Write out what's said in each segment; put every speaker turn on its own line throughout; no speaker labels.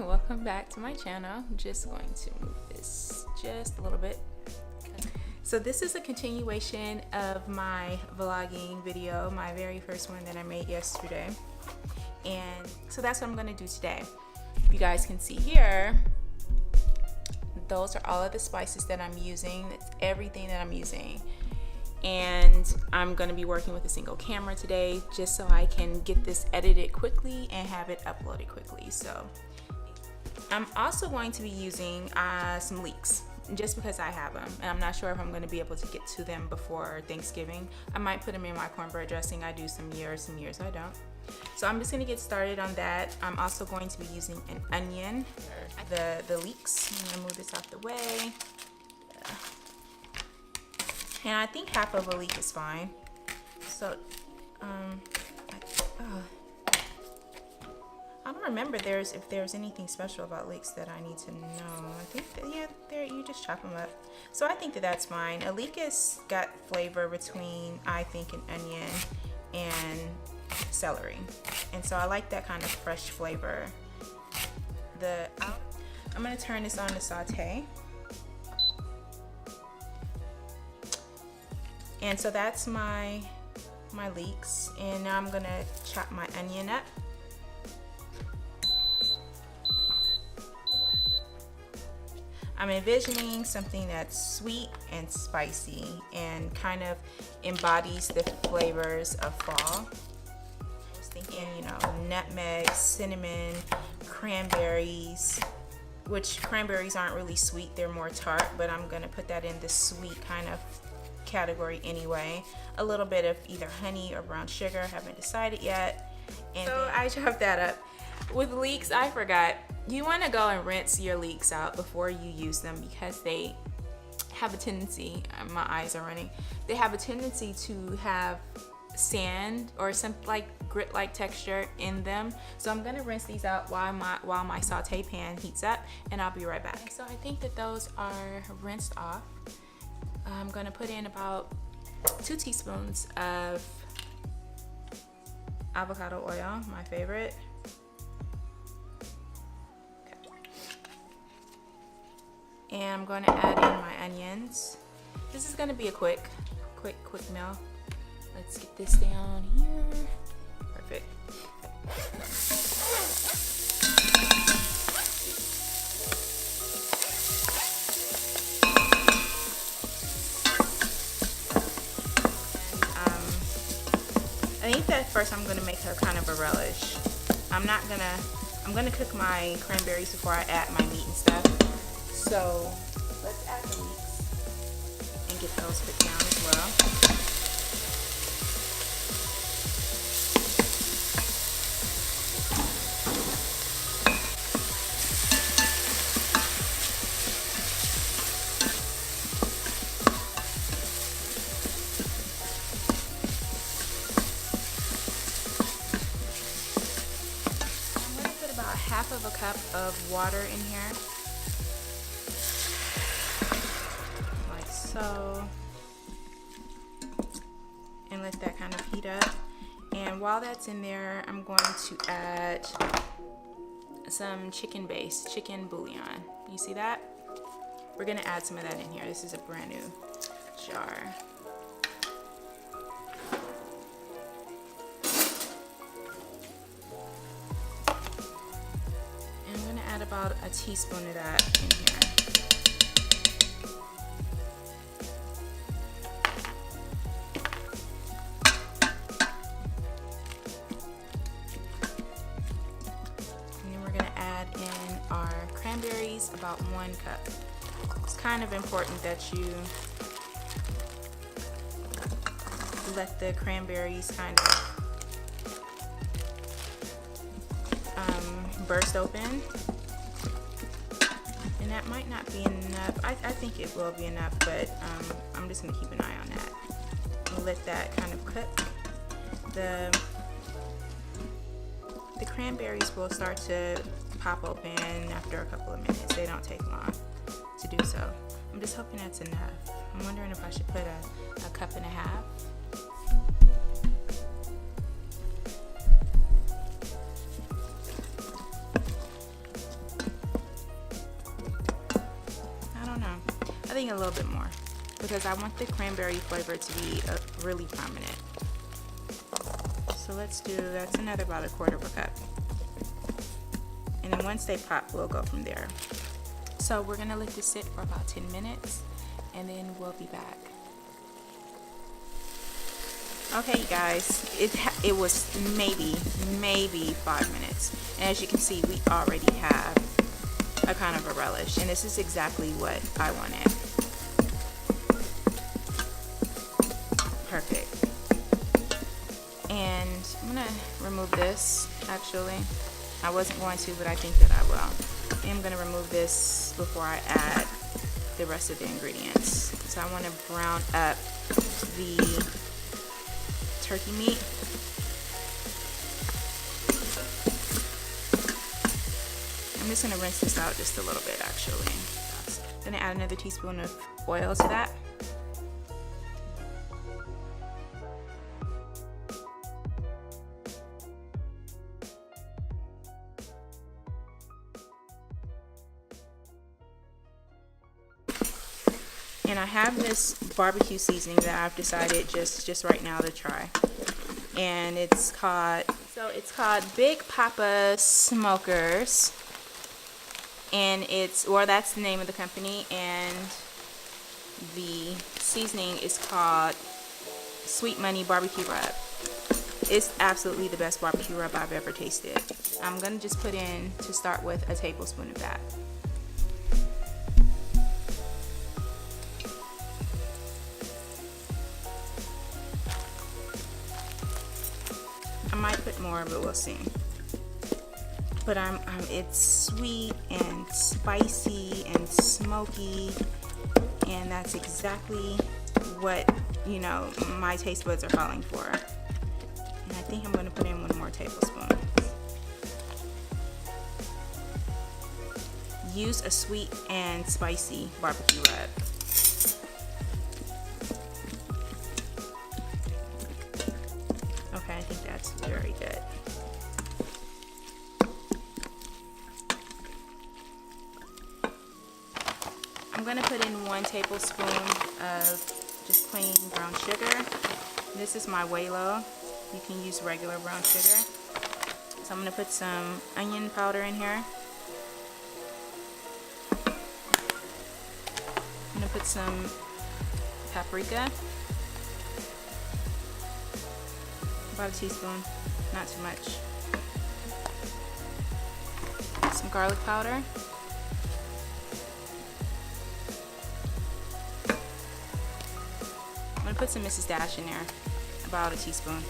welcome back to my channel. I'm just going to move this just a little bit. So this is a continuation of my vlogging video, my very first one that I made yesterday. And so that's what I'm going to do today. You guys can see here, those are all of the spices that I'm using. That's everything that I'm using. And I'm going to be working with a single camera today just so I can get this edited quickly and have it uploaded quickly. So I'm also going to be using some leeks just because I have them, and I'm not sure if I'm going to be able to get to them before Thanksgiving. I might put them in my cornbread dressing. I do some years I don't. So I'm just going to get started on that. I'm also going to be using an onion, the leeks. I'm going to move this out the way. And I think half of a leek is fine. So, I don't remember if there's anything special about leeks that I need to know. I think that, yeah, you just chop them up. So I think that that's fine. A leek has got flavor between, I think, an onion and celery. And so I like that kind of fresh flavor. I'm gonna turn this on to saute. And so that's my leeks, and now I'm gonna chop my onion up. I'm envisioning something that's sweet and spicy and kind of embodies the flavors of fall. I was thinking, nutmeg, cinnamon, cranberries, which cranberries aren't really sweet, they're more tart, but I'm gonna put that in the sweet kind of category anyway. A little bit of either honey or brown sugar, haven't decided yet. And so I chopped that up. With leeks, I forgot, you want to go and rinse your leeks out before you use them because they have a tendency, my eyes are running, they have a tendency to have sand or some like grit-like texture in them. So I'm gonna rinse these out while my saute pan heats up, and I'll be right back. So I think that those are rinsed off. I'm gonna put in about 2 teaspoons of avocado oil, my favorite. And I'm going to add in my onions. This is going to be a quick meal. Let's get this down here. Perfect. I think that first I'm going to make her kind of a relish. I'm going to cook my cranberries before I add my meat and stuff. So let's add the leeks and get those put down as well. I'm going to put about half of a cup of water in here. And let that kind of heat up. And while that's in there, I'm going to add some chicken bouillon. You see that? We're gonna add some of that in here. This is a brand new jar. And I'm gonna add about a teaspoon of that in here. Cranberries, about 1 cup. It's kind of important that you let the cranberries kind of burst open, and that might not be enough. I think it will be enough, but I'm just gonna keep an eye on that and let that kind of cook. The cranberries will start to pop open after a couple of minutes. They don't take long to do so. I'm just hoping that's enough. I'm wondering if I should put a cup and a half. think a little bit more because I want the cranberry flavor to be really prominent. So let's do, that's another about 1/4 of a cup. And then once they pop, we'll go from there. So we're gonna let this sit for about 10 minutes and then we'll be back. Okay, you guys, it was maybe 5 minutes. And as you can see, we already have a kind of a relish. And this is exactly what I wanted. Perfect. And I'm gonna remove this, actually. I wasn't going to, but I think that I will. I'm gonna remove this before I add the rest of the ingredients. So I wanna brown up the turkey meat. I'm just gonna rinse this out just a little bit, actually. Then add another teaspoon of oil to that. And I have this barbecue seasoning that I've decided just right now to try. And it's called Big Papa Smokers. And that's the name of the company, and the seasoning is called Sweet Money Barbecue Rub. It's absolutely the best barbecue rub I've ever tasted. I'm gonna just put in, to start with, a tablespoon of that. I might put more, but we'll see. But it's sweet and spicy and smoky, and that's exactly what, you know, my taste buds are calling for. And I think I'm going to put in 1 more tablespoon. Use a sweet and spicy barbecue rub. Okay, I think that's very good. I'm going to put in 1 tablespoon of just plain brown sugar. This is my way low. You can use regular brown sugar. So I'm going to put some onion powder in here. I'm going to put some paprika. About a teaspoon, not too much. Some garlic powder. I'm going to put some Mrs. Dash in there, about a teaspoon.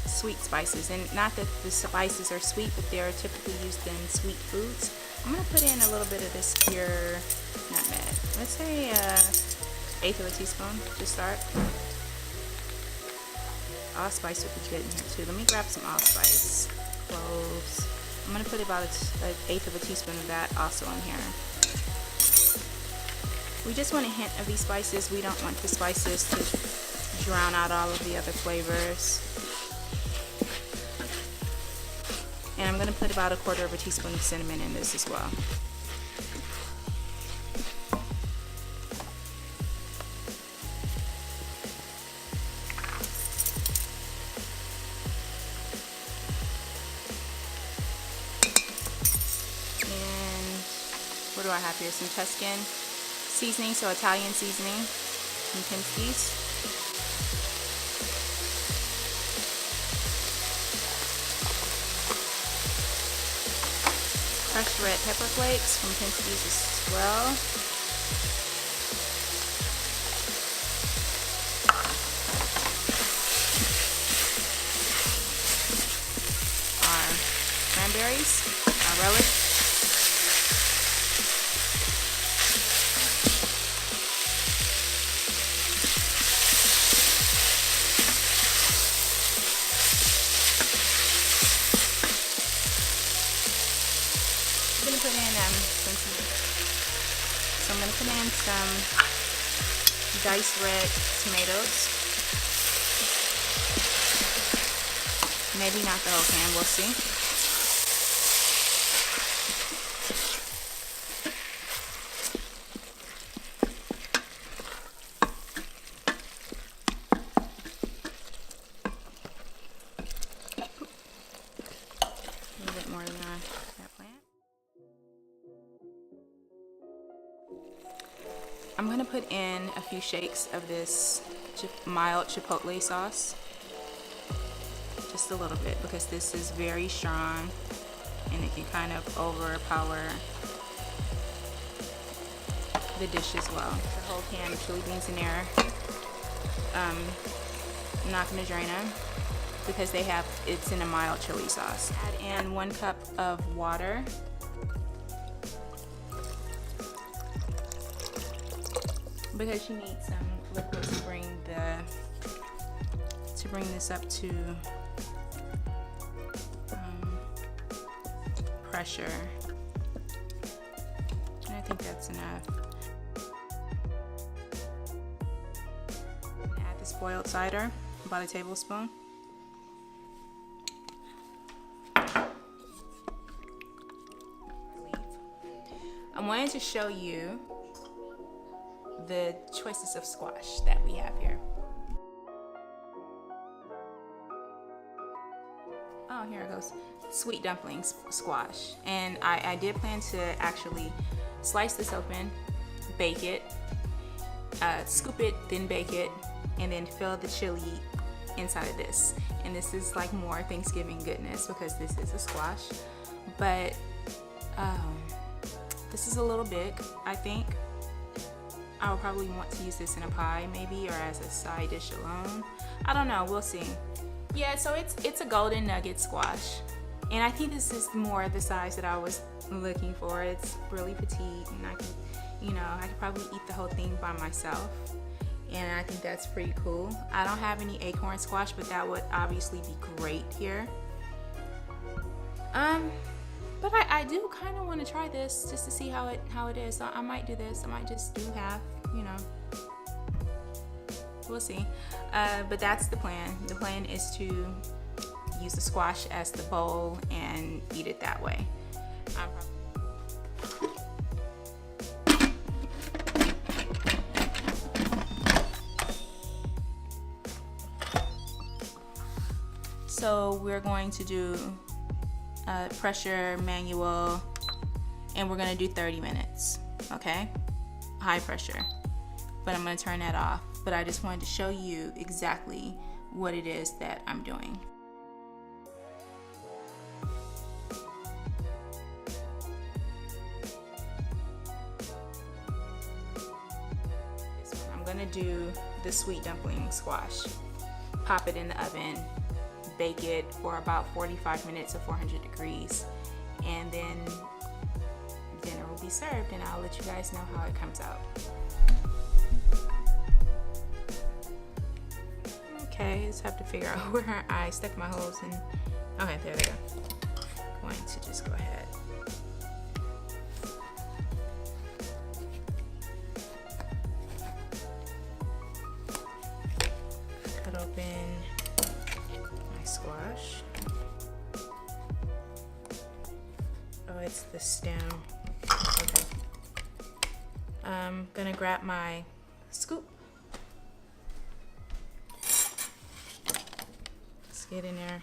Sweet spices, and not that the spices are sweet, but they are typically used in sweet foods. I'm going to put in a little bit of this pure nutmeg. Let's say 1/8 of a teaspoon to start. Allspice would be good in here too. Let me grab some allspice. Cloves. I'm going to put about 1/8 of a teaspoon of that also in here. We just want a hint of these spices. We don't want the spices to drown out all of the other flavors. And I'm going to put about 1/4 of a teaspoon of cinnamon in this as well. And what do I have here? Some Tuscan seasoning, so Italian seasoning from Pinsky's. Crushed red pepper flakes from Pinsky's as well. Our cranberries, our relish. So I'm going to put in some diced red tomatoes. Maybe not the whole can, we'll see. A little bit more than that plant. I'm gonna put in a few shakes of this mild chipotle sauce. Just a little bit, because this is very strong and it can kind of overpower the dish as well. The whole can of chili beans in there. I'm not gonna drain them because it's in a mild chili sauce. Add in 1 cup of water. Because you need some liquid to bring this up to pressure. And I think that's enough. Add this boiled cider, about a tablespoon. I wanted to show you the choices of squash that we have here. Oh, here it goes. Sweet dumplings squash. And I did plan to actually slice this open, bake it, scoop it, then bake it, and then fill the chili inside of this. And this is like more Thanksgiving goodness because this is a squash. But this is a little big, I think. I would probably want to use this in a pie maybe, or as a side dish alone. I don't know, we'll see. Yeah, so it's a golden nugget squash. And I think this is more the size that I was looking for. It's really petite, and I could probably eat the whole thing by myself. And I think that's pretty cool. I don't have any acorn squash, but that would obviously be great here. But I do kind of want to try this just to see how it is. So I might do this. I might just do half, We'll see. But that's the plan. The plan is to use the squash as the bowl and eat it that way. So we're going to do pressure, manual, and we're gonna do 30 minutes, okay? High pressure, but I'm gonna turn that off. But I just wanted to show you exactly what it is that I'm doing. I'm gonna do the sweet dumpling squash. Pop it in the oven, bake it for about 45 minutes at 400 degrees, and then dinner will be served, and I'll let you guys know how it comes out. Okay, just have to figure out where I stuck my holes in. Okay, there they go. Going to just go ahead. Cut open my squash. Oh, it's the stem. Okay. I'm gonna grab my scoop. Let's get in there.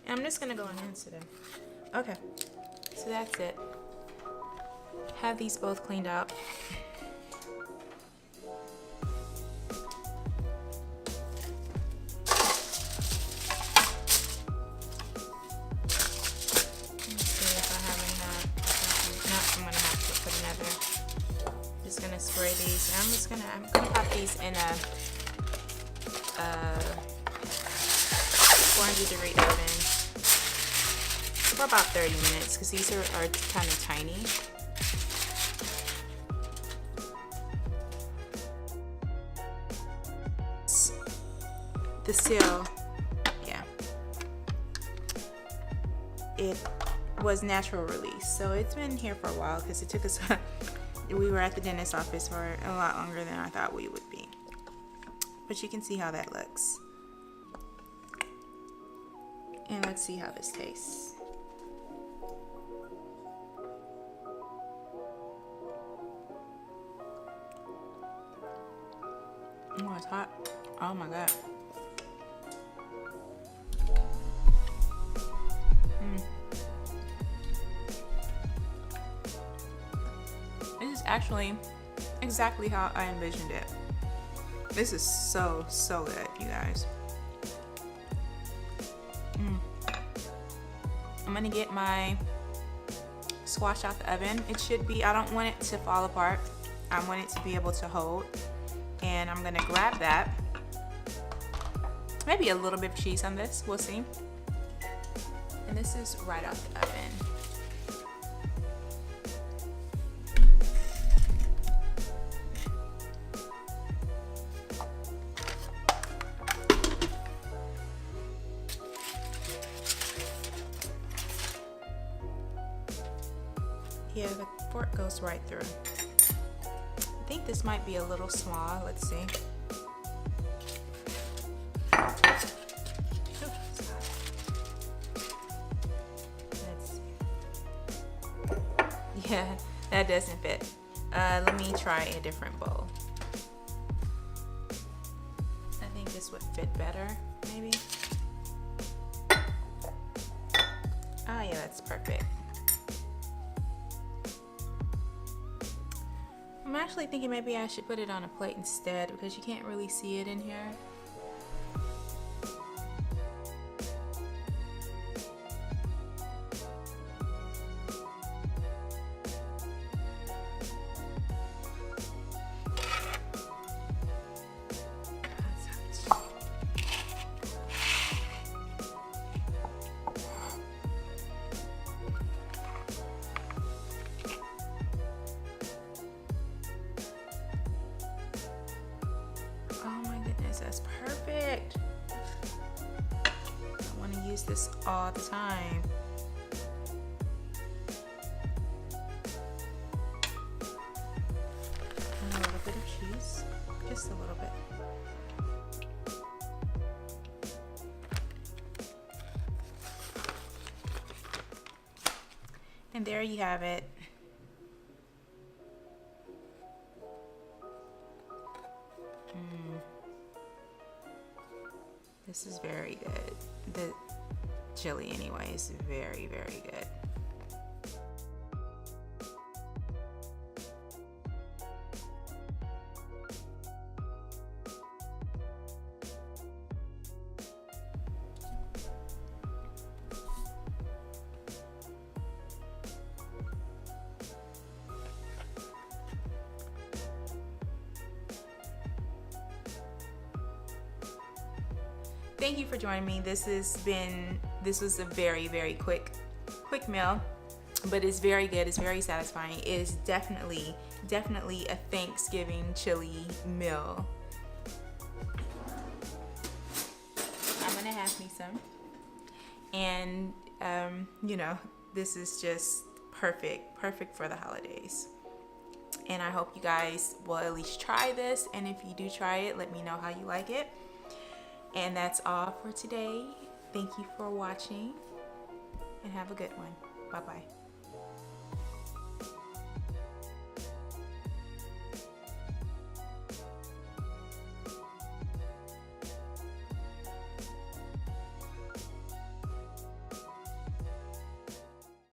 And I'm just gonna go in today. Okay, so that's it. Have these both cleaned out. Spray these, and I'm gonna pop these in a 400-degree oven for about 30 minutes because these are kind of tiny. The seal, yeah, it was natural release. So it's been here for a while because it took us, we were at the dentist's office for a lot longer than I thought we would be. But you can see how that looks. And let's see how this tastes. Oh, it's hot. Oh my God. This is actually exactly how I envisioned it. This is so good, you guys. I'm gonna get my squash out the oven. It should be, I don't want it to fall apart. I want it to be able to hold. And I'm gonna grab that. Maybe a little bit of cheese on this, we'll see. And this is right out the oven. Yeah, the fork goes right through. I think this might be a little small. Let's see. Let's see. Yeah, that doesn't fit. Let me try a different bowl. I think this would fit better, maybe. Oh yeah, that's perfect. I'm actually thinking maybe I should put it on a plate instead because you can't really see it in here. That's perfect. I want to use this all the time. And a little bit of cheese, just a little bit. And there you have it. This is very good. The chili anyway is very good. Thank you for joining me. This was a very quick meal, but it's very good. It's very satisfying. It is definitely a Thanksgiving chili meal. I'm gonna have me some, and you know, this is just perfect for the holidays. And I hope you guys will at least try this, and if you do try it, let me know how you like it. And that's all for today. Thank you for watching and have a good one. Bye-bye.